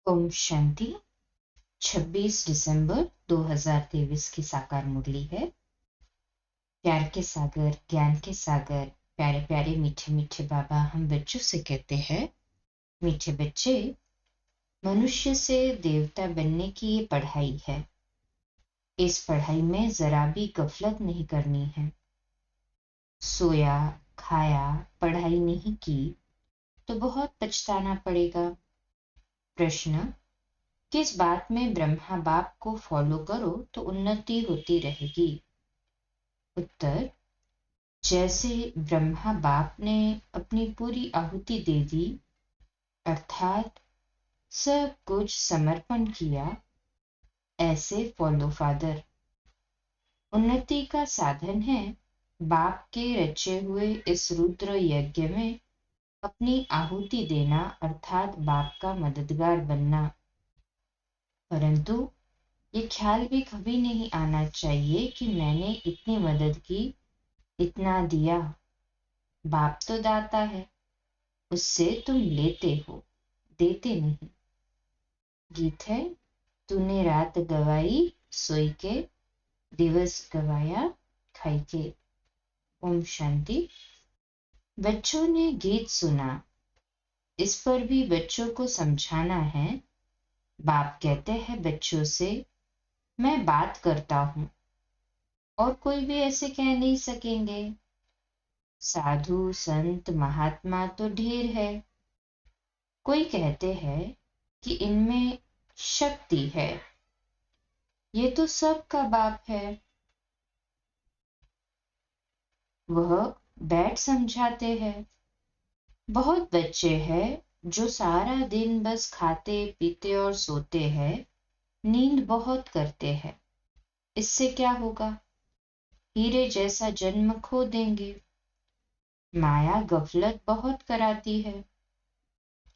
ओम शांति। 26 दिसंबर 2023 की साकार मुरली है। प्यार के सागर, ज्ञान के सागर, प्यारे प्यारे मीठे मीठे बाबा हम बच्चों से कहते हैं, मीठे बच्चे, मनुष्य से देवता बनने की ये पढ़ाई है। इस पढ़ाई में जरा भी गफलत नहीं करनी है। सोया, खाया, पढ़ाई नहीं की तो बहुत पछताना पड़ेगा। प्रश्न: किस बात में ब्रह्मा बाप को फॉलो करो तो उन्नति होती रहेगी? उत्तर: जैसे ब्रह्मा बाप ने अपनी पूरी आहुति दे दी, अर्थात सब कुछ समर्पण किया, ऐसे फॉलो फादर। उन्नति का साधन है बाप के रचे हुए इस रुद्र यज्ञ में अपनी आहुति देना, अर्थात बाप का मददगार बनना। परंतु ये ख्याल भी कभी नहीं आना चाहिए कि मैंने इतनी मदद की, इतना दिया। बाप तो दाता है, उससे तुम लेते हो, देते नहीं। गीत है, तूने रात गवाई सोई के, दिवस गवाया खाई के। ओम शांति। बच्चों ने गीत सुना, इस पर भी बच्चों को समझाना है। बाप कहते हैं बच्चों से, मैं बात करता हूं और कोई भी ऐसे कह नहीं सकेंगे। साधु संत महात्मा तो ढेर है। कोई कहते हैं कि इनमें शक्ति है, ये तो सबका बाप है। वह बैठ समझाते हैं। बहुत बच्चे हैं जो सारा दिन बस खाते पीते और सोते हैं, नींद बहुत करते हैं। इससे क्या होगा? हीरे जैसा जन्म खो देंगे। माया गफलत बहुत कराती है।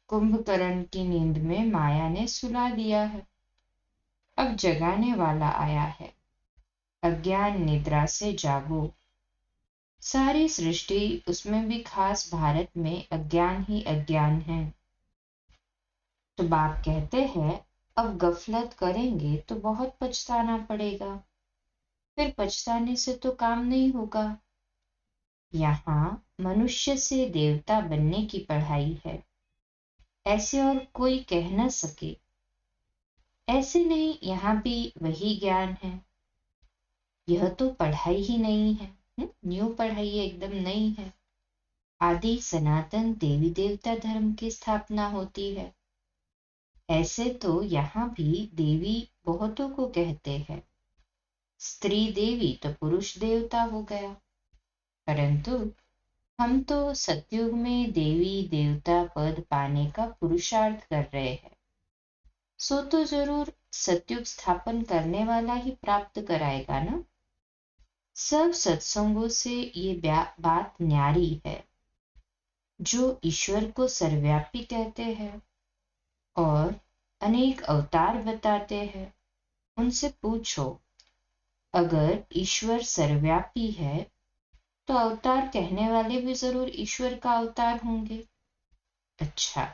कुंभकर्ण की नींद में माया ने सुला दिया है। अब जगाने वाला आया है। अज्ञान निद्रा से जागो। सारी सृष्टि, उसमें भी खास भारत में अज्ञान ही अज्ञान है। तो बाप कहते हैं अब गफलत करेंगे तो बहुत पछताना पड़ेगा। फिर पछताने से तो काम नहीं होगा। यहाँ मनुष्य से देवता बनने की पढ़ाई है, ऐसे और कोई कह न सके। ऐसे नहीं, यहाँ भी वही ज्ञान है। यह तो पढ़ाई ही नहीं है, न्यू पढ़ाई एकदम नई है। आदि सनातन देवी देवता धर्म की स्थापना होती है। ऐसे तो यहाँ भी देवी बहुतों को कहते हैं। स्त्री देवी तो पुरुष देवता हो गया। परंतु हम तो सतयुग में देवी देवता पद पाने का पुरुषार्थ कर रहे हैं। सो तो जरूर सतयुग स्थापन करने वाला ही प्राप्त कराएगा ना। सब सत्संगों से ये बात न्यारी है। जो ईश्वर को सर्वव्यापी कहते हैं और अनेक अवतार बताते हैं, उनसे पूछो, अगर ईश्वर सर्वव्यापी है तो अवतार कहने वाले भी जरूर ईश्वर का अवतार होंगे। अच्छा,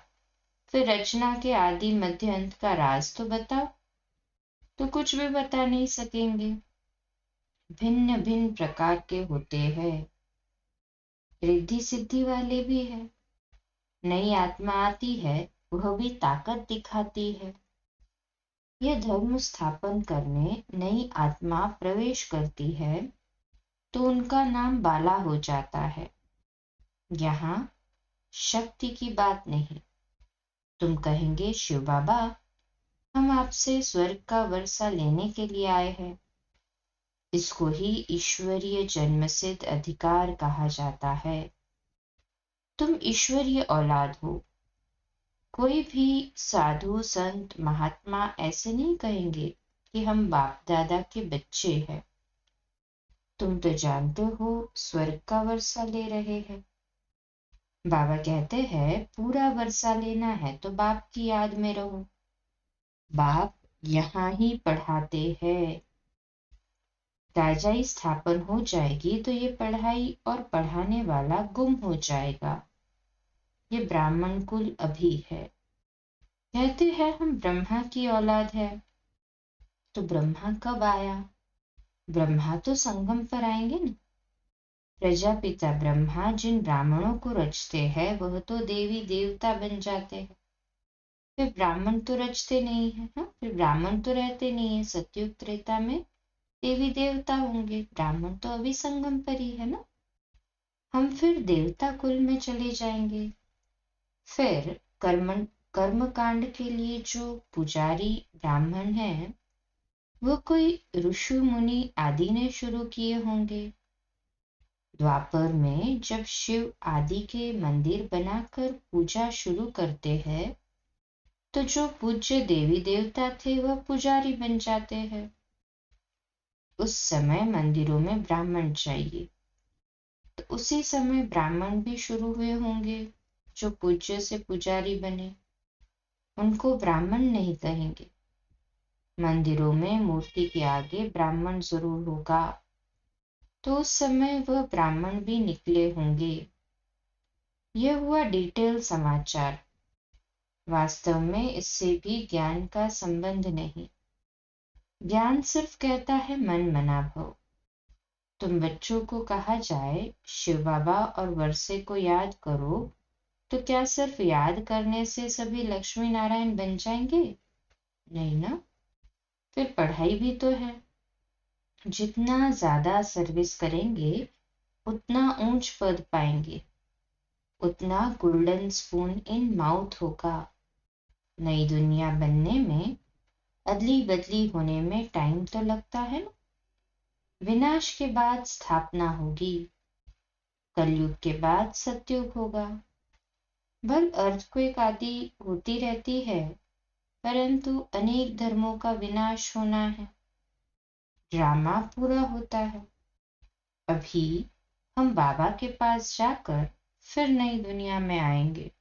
फिर रचना के आदि मध्य अंत का राज तो बताओ। तो कुछ भी बता नहीं सकेंगे। भिन्न भिन्न प्रकार के होते हैं। रिद्धि सिद्धि वाले भी है। नई आत्मा आती है, वह भी ताकत दिखाती है। यह धर्म स्थापन करने नई आत्मा प्रवेश करती है तो उनका नाम बाला हो जाता है। यहाँ शक्ति की बात नहीं। तुम कहेंगे, शिव बाबा, हम आपसे स्वर्ग का वर्षा लेने के लिए आए हैं। इसको ही ईश्वरीय जन्मसिद्ध अधिकार कहा जाता है। तुम ईश्वरीय औलाद हो। कोई भी साधु संत महात्मा ऐसे नहीं कहेंगे कि हम बाप दादा के बच्चे हैं। तुम तो जानते हो स्वर्ग का वर्षा ले रहे हैं। बाबा कहते हैं पूरा वर्षा लेना है तो बाप की याद में रहो। बाप यहाँ ही पढ़ाते हैं। राजाई स्थापन हो जाएगी तो ये पढ़ाई और पढ़ाने वाला गुम हो जाएगा। ये ब्राह्मण कुल अभी है। कहते हैं हम ब्रह्मा की औलाद है। तो ब्रह्मा कब आया? ब्रह्मा तो संगम पर आएंगे ना। प्रजापिता ब्रह्मा जिन ब्राह्मणों को रचते हैं वह तो देवी देवता बन जाते हैं। फिर ब्राह्मण तो रचते नहीं है। हाँ, फिर ब्राह्मण तो रहते नहीं है। सतयुग त्रेता में देवी देवता होंगे, ब्राह्मण तो अभी संगम पर ही है ना। हम फिर देवता कुल में चले जाएंगे। फिर कर्म कांड के लिए जो पुजारी ब्राह्मण है वो कोई ऋषि मुनि आदि ने शुरू किए होंगे। द्वापर में जब शिव आदि के मंदिर बनाकर पूजा शुरू करते हैं तो जो पूज्य देवी देवता थे वह पुजारी बन जाते हैं। उस समय मंदिरों में ब्राह्मण चाहिए, तो उसी समय ब्राह्मण भी शुरू हुए होंगे जो पूज्य से पुजारी बने। उनको ब्राह्मण नहीं कहेंगे। मंदिरों में मूर्ति के आगे ब्राह्मण जरूर होगा, तो उस समय वह ब्राह्मण भी निकले होंगे। यह हुआ डिटेल समाचार। वास्तव में इससे भी ज्ञान का संबंध नहीं। ज्ञान सिर्फ कहता है मन मना भव। तुम बच्चों को कहा जाए शिव बाबा और वर्षे को याद करो, तो क्या सिर्फ याद करने से सभी लक्ष्मी नारायण बन जाएंगे? नहीं ना। फिर पढ़ाई भी तो है। जितना ज्यादा सर्विस करेंगे उतना ऊंच पद पाएंगे, उतना गोल्डन स्पून इन माउथ होगा। नई दुनिया बनने में, अदली बदली होने में टाइम तो लगता है ना। विनाश के बाद स्थापना होगी, कलयुग के बाद सतयुग होगा। भल अर्थक्वेक आदि होती रहती है, परंतु अनेक धर्मों का विनाश होना है। ड्रामा पूरा होता है। अभी हम बाबा के पास जाकर फिर नई दुनिया में आएंगे।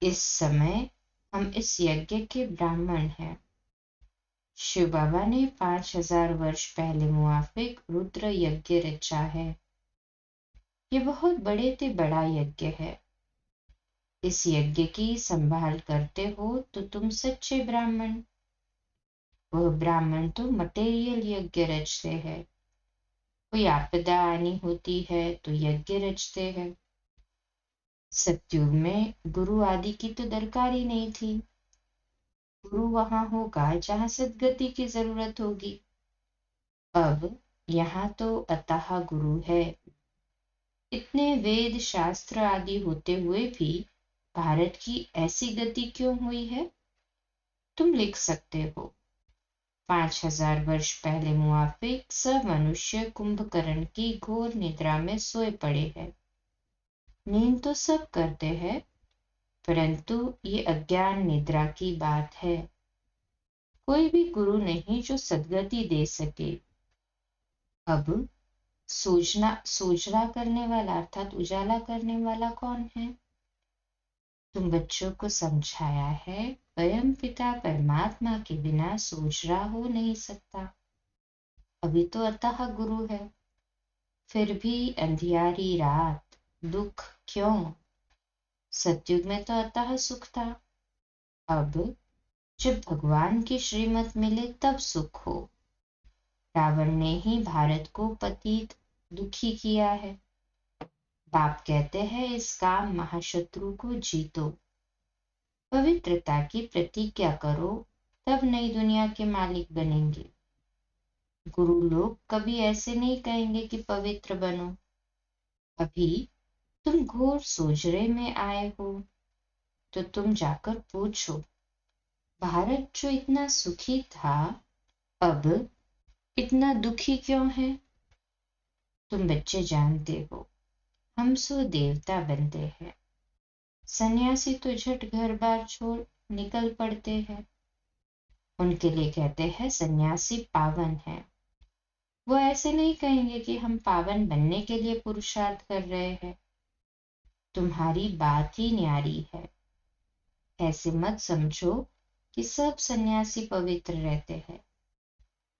इस समय हम इस यज्ञ के ब्राह्मण हैं। शिव बाबा ने 5000 वर्ष पहले मुआफिक रुद्र यज्ञ रचा है। ये बहुत बड़े ते बड़ा यज्ञ है। इस यज्ञ की संभाल करते हो तो तुम सच्चे ब्राह्मण। वह ब्राह्मण तो मटेरियल यज्ञ रचते हैं। कोई आपदा आनी होती है तो यज्ञ रचते हैं। सतयुग में गुरु आदि की तो दरकार ही नहीं थी। गुरु वहां होगा जहां सदगति की जरूरत होगी। अब यहाँ तो अतः गुरु है। इतने वेद शास्त्र आदि होते हुए भी भारत की ऐसी गति क्यों हुई है? तुम लिख सकते हो। 5000 वर्ष पहले मुआफिक सब मनुष्य कुंभकर्ण की घोर निद्रा में सोए पड़े हैं। नींद तो सब करते हैं, परंतु ये अज्ञान निद्रा की बात है। कोई भी गुरु नहीं जो सद्गति दे सके। अब सूचना करने वाला अर्थात उजाला करने वाला कौन है? तुम बच्चों को समझाया है परम पिता परमात्मा के बिना सूचना हो नहीं सकता। अभी तो अतः गुरु है। फिर भी अंधियारी रात, दुख क्यों? सतयुग में तो अतः सुख था। अब जब भगवान की श्रीमत मिले तब सुख हो। रावण ने ही भारत को पतित दुखी किया है। बाप कहते हैं इस काम महाशत्रु को जीतो। पवित्रता की प्रतिज्ञा करो, तब नई दुनिया के मालिक बनेंगे। गुरु लोग कभी ऐसे नहीं कहेंगे कि पवित्र बनो। अभी तुम घोर सोजरे में आए हो, तो तुम जाकर पूछो भारत जो इतना सुखी था अब इतना दुखी क्यों है? तुम बच्चे जानते हो हम सो देवता बनते हैं। सन्यासी तो झट घर बार छोड़ निकल पड़ते हैं। उनके लिए कहते हैं सन्यासी पावन है। वो ऐसे नहीं कहेंगे कि हम पावन बनने के लिए पुरुषार्थ कर रहे हैं। तुम्हारी बात ही न्यारी है। ऐसे मत समझो कि सब सन्यासी पवित्र रहते हैं।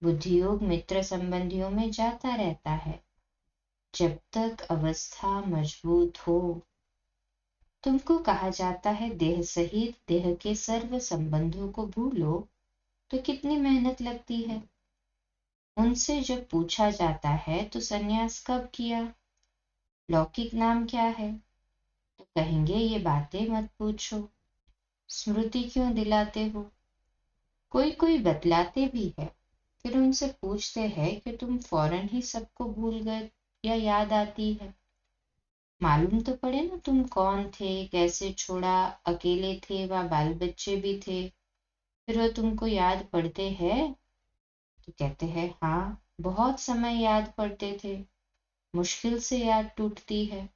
बुद्धियोग मित्र संबंधियों में जाता रहता है, जब तक अवस्था मजबूत हो। तुमको कहा जाता है देह सहित देह के सर्व संबंधों को भूलो, तो कितनी मेहनत लगती है। उनसे जब पूछा जाता है तो सन्यास कब किया, लौकिक नाम क्या है, तो कहेंगे ये बातें मत पूछो, स्मृति क्यों दिलाते हो। कोई कोई बतलाते भी है, फिर उनसे पूछते हैं कि तुम फौरन ही सबको भूल गए या याद आती है। मालूम तो पड़े ना तुम कौन थे, कैसे छोड़ा, अकेले थे व बाल बच्चे भी थे, फिर वो तुमको याद पड़ते हैं। तो कहते हैं हाँ, बहुत समय याद पड़ते थे, मुश्किल से याद टूटती है।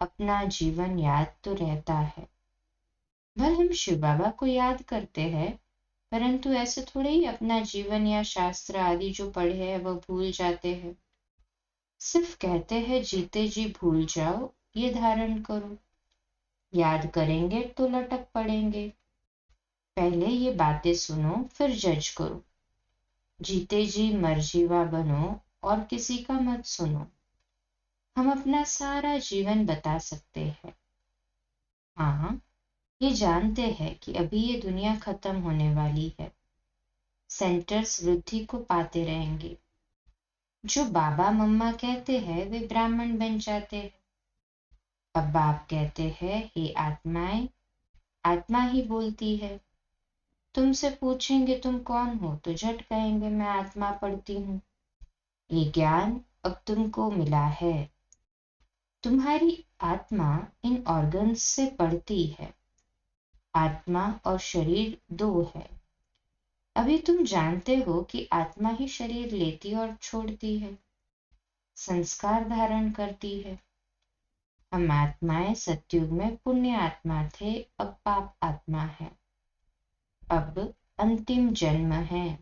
अपना जीवन याद तो रहता है। भले हम शिव बाबा को याद करते हैं, परंतु ऐसे थोड़े ही अपना जीवन या शास्त्र आदि जो पढ़े हैं वह भूल जाते हैं। सिर्फ कहते हैं जीते जी भूल जाओ, ये धारण करो, याद करेंगे तो लटक पड़ेंगे। पहले ये बातें सुनो फिर जज करो। जीते जी मर्जीवा बनो और किसी का मत सुनो। हम अपना सारा जीवन बता सकते हैं। हाँ, ये जानते हैं कि अभी ये दुनिया खत्म होने वाली है। सेंटर्स वृद्धि को पाते रहेंगे। जो बाबा मम्मा कहते हैं वे ब्राह्मण बन जाते हैं। अब बाप कहते हैं हे आत्माएं, आत्मा ही बोलती है। तुमसे पूछेंगे तुम कौन हो, तो झट कहेंगे मैं आत्मा पढ़ती हूँ। ये ज्ञान अब तुमको मिला है। तुम्हारी आत्मा इन ऑर्गन्स से पढ़ती है। आत्मा और शरीर दो है। अभी तुम जानते हो कि आत्मा ही शरीर लेती और छोड़ती है, संस्कार धारण करती है। हम आत्माएं सतयुग में पुण्य आत्मा थे, अब पाप आत्मा है। अब अंतिम जन्म है।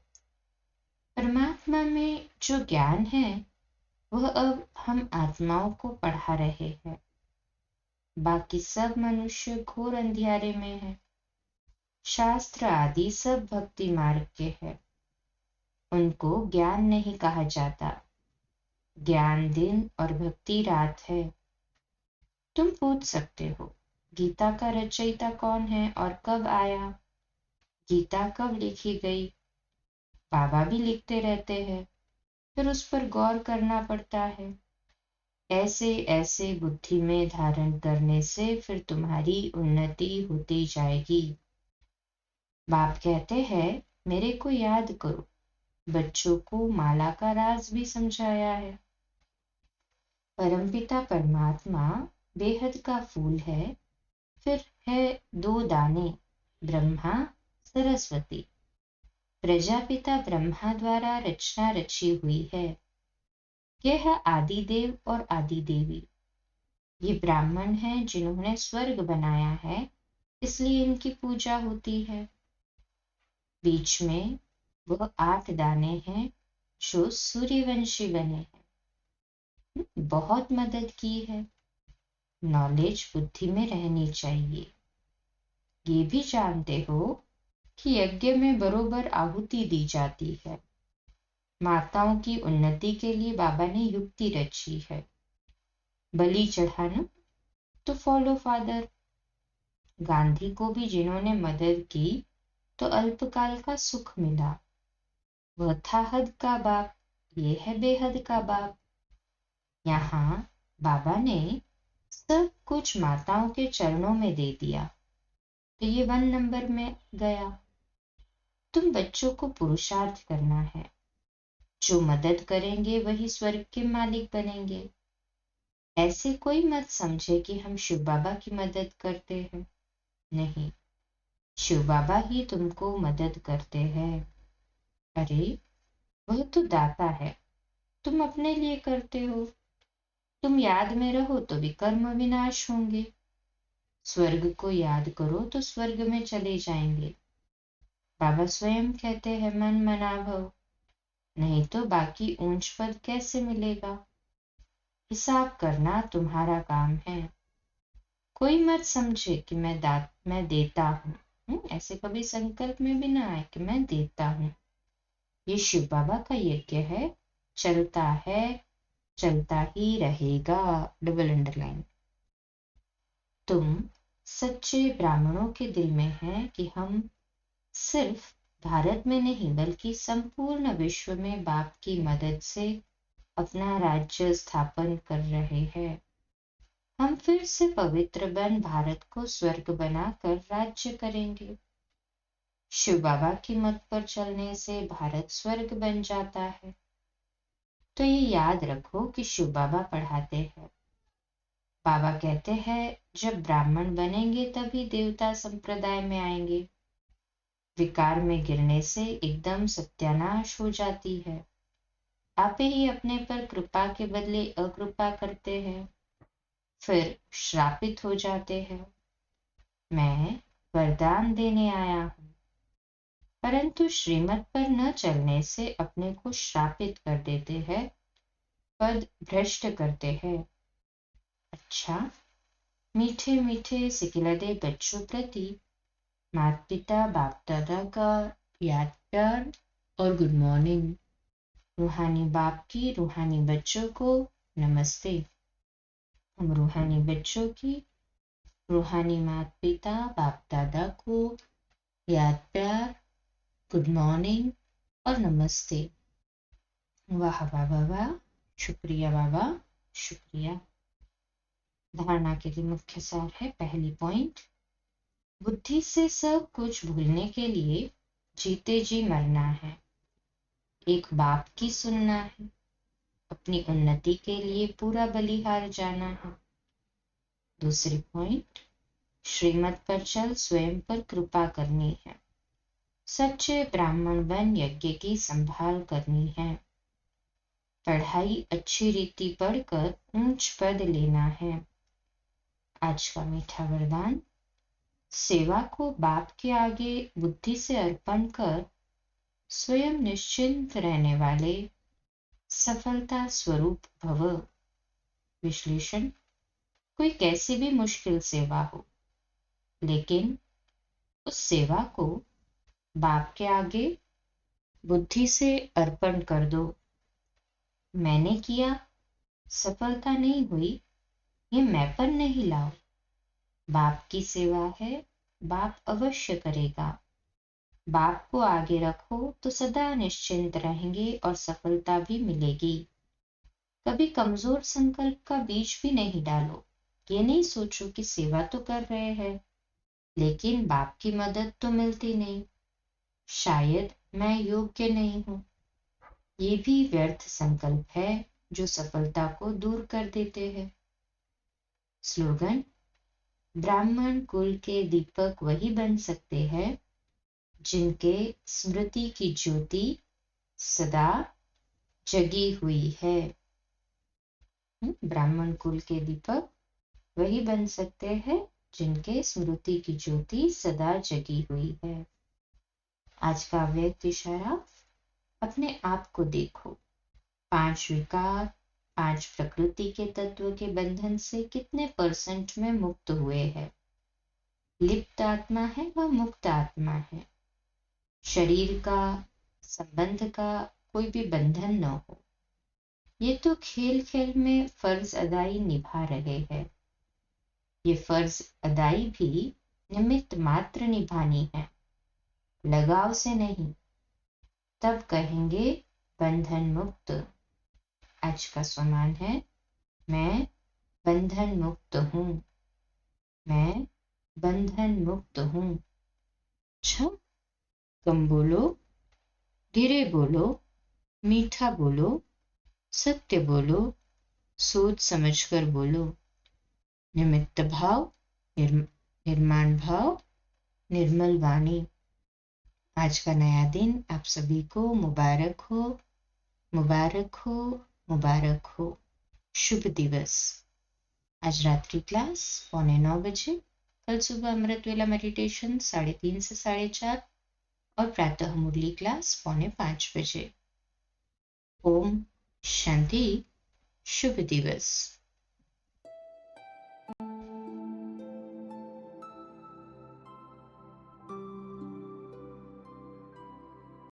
परमात्मा में जो ज्ञान है वह अब हम आत्माओं को पढ़ा रहे हैं। बाकी सब मनुष्य घोर अंधियारे में है। शास्त्र आदि सब भक्ति मार्ग के हैं। उनको ज्ञान नहीं कहा जाता। ज्ञान दिन और भक्ति रात है। तुम पूछ सकते हो गीता का रचयिता कौन है और कब आया, गीता कब लिखी गई। बाबा भी लिखते रहते हैं, फिर उस पर गौर करना पड़ता है। ऐसे ऐसे बुद्धि में धारण करने से फिर तुम्हारी उन्नति होती जाएगी। बाप कहते हैं मेरे को याद करो। बच्चों को माला का राज भी समझाया है। परमपिता परमात्मा बेहद का फूल है। फिर है दो दाने, ब्रह्मा सरस्वती। प्रजापिता ब्रह्मा द्वारा रचना रची हुई है। यह है आदिदेव और आदिदेवी। ये ब्राह्मण हैं जिन्होंने स्वर्ग बनाया है, इसलिए इनकी पूजा होती है। बीच में वह 8 दाने हैं जो सूर्यवंशी बने हैं। बहुत मदद की है। नॉलेज बुद्धि में रहनी चाहिए। ये भी जानते हो कि यज्ञ में बरोबर आहुति दी जाती है। माताओं की उन्नति के लिए बाबा ने युक्ति रची है। बलि चढ़ाना तो फॉलो फादर। गांधी को भी जिन्होंने मदद की तो अल्पकाल का सुख मिला। वह था हद का बाप, ये है बेहद का बाप। यहाँ बाबा ने सब कुछ माताओं के चरणों में दे दिया, तो ये 1 नंबर में गया। तुम बच्चों को पुरुषार्थ करना है। जो मदद करेंगे वही स्वर्ग के मालिक बनेंगे। ऐसे कोई मत समझे कि हम शिव बाबा की मदद करते हैं। नहीं, शिव बाबा ही तुमको मदद करते हैं। अरे वह तो दाता है, तुम अपने लिए करते हो। तुम याद में रहो तो भी कर्म विनाश होंगे। स्वर्ग को याद करो तो स्वर्ग में चले जाएंगे। बाबा स्वयं कहते हैं मन मना भव, नहीं तो बाकी ऊंच पद कैसे मिलेगा। हिसाब करना तुम्हारा काम है। कोई मत समझे कि मैं देता हूँ। ऐसे कभी संकल्प में भी ना आए कि मैं देता हूँ। ये शिव बाबा का यज्ञ है, चलता है, चलता ही रहेगा। Double underline. तुम सच्चे ब्राह्मणों के दिल में है कि हम सिर्फ भारत में नहीं बल्कि संपूर्ण विश्व में बाप की मदद से अपना राज्य स्थापन कर रहे हैं। हम फिर से पवित्र बन भारत को स्वर्ग बनाकर राज्य करेंगे। शिव बाबा की मत पर चलने से भारत स्वर्ग बन जाता है। तो ये याद रखो कि शिव बाबा पढ़ाते हैं। बाबा कहते हैं जब ब्राह्मण बनेंगे तभी देवता संप्रदाय में आएंगे। विकार में गिरने से एकदम सत्यानाश हो जाती है। आप ही अपने पर कृपा के बदले अकृपा करते हैं, फिर श्रापित हो जाते हैं। मैं वरदान देने आया हूं, परंतु श्रीमत पर न चलने से अपने को श्रापित कर देते हैं, पद भ्रष्ट करते हैं। अच्छा, मीठे मीठे सिकिलदे बच्चों प्रति माता पिता बाप दादा का याद प्यार और गुड मॉर्निंग। रूहानी बाप की रूहानी बच्चों को नमस्ते। हम रूहानी बच्चों की रूहानी माता पिता बाप दादा को याद प्यार, गुड मॉर्निंग और नमस्ते। वाह बाबा वाह, शुक्रिया बाबा, शुक्रिया। धारणा के लिए मुख्य सार है। पहली पॉइंट, बुद्धि से सब कुछ भूलने के लिए जीते जी मरना है, एक बाप की सुनना है, अपनी उन्नति के लिए पूरा बलिहार जाना है। दूसरी पॉइंट, श्रीमत पर चल स्वयं पर कृपा करनी है, सच्चे ब्राह्मण बन यज्ञ की संभाल करनी है, पढ़ाई अच्छी रीति पढ़कर ऊंच पद लेना है। आज का मीठा वरदान, सेवा को बाप के आगे बुद्धि से अर्पण कर स्वयं निश्चिंत रहने वाले सफलता स्वरूप भव। विश्लेषण, कोई कैसी भी मुश्किल सेवा हो, लेकिन उस सेवा को बाप के आगे बुद्धि से अर्पण कर दो। मैंने किया, सफलता नहीं हुई, ये मैंपन नहीं लाओ। बाप की सेवा है, बाप अवश्य करेगा। बाप को आगे रखो तो सदा निश्चिंत रहेंगे और सफलता भी मिलेगी। कभी कमजोर संकल्प का बीज भी नहीं डालो। ये नहीं सोचो कि सेवा तो कर रहे हैं, लेकिन बाप की मदद तो मिलती नहीं, शायद मैं योग्य नहीं हूं। ये भी व्यर्थ संकल्प है जो सफलता को दूर कर देते हैं। स्लोगन, ब्राह्मण कुल के दीपक वही बन सकते हैं जिनके स्मृति की ज्योति सदा जगी हुई है। ब्राह्मण कुल के दीपक वही बन सकते हैं जिनके स्मृति की ज्योति सदा जगी हुई है। आज का अव्यक्त इशारा, अपने आप को देखो। 5 विकार, 5 प्रकृति के तत्व के बंधन से कितने % में मुक्त हुए हैं। लिप्त आत्मा है व मुक्त आत्मा है। शरीर का, संबंध का कोई भी बंधन न हो। ये तो खेल खेल में फर्ज अदाई निभा रहे हैं। ये फर्ज अदाई भी निमित्त मात्र निभानी है, लगाव से नहीं, तब कहेंगे बंधन मुक्त। आज का स्वमान है, मैं बंधन मुक्त हूं, मैं बंधन मुक्त हूं। अच्छा, कम बोलो, धीरे बोलो, मीठा बोलो, सत्य बोलो, सोच समझकर बोलो। निमित्त भाव, निर्माण भाव, निर्मल वाणी। आज का नया दिन आप सभी को मुबारक हो, मुबारक हो, मुबारक हो। शुभ दिवस। आज रात्रि क्लास 8:45 बजे, कल सुबह अमृत वेला मेडिटेशन 3:30 से 4:30 और प्रातः मुरली क्लास 4:45 बजे। ओम शांति। शुभ दिवस।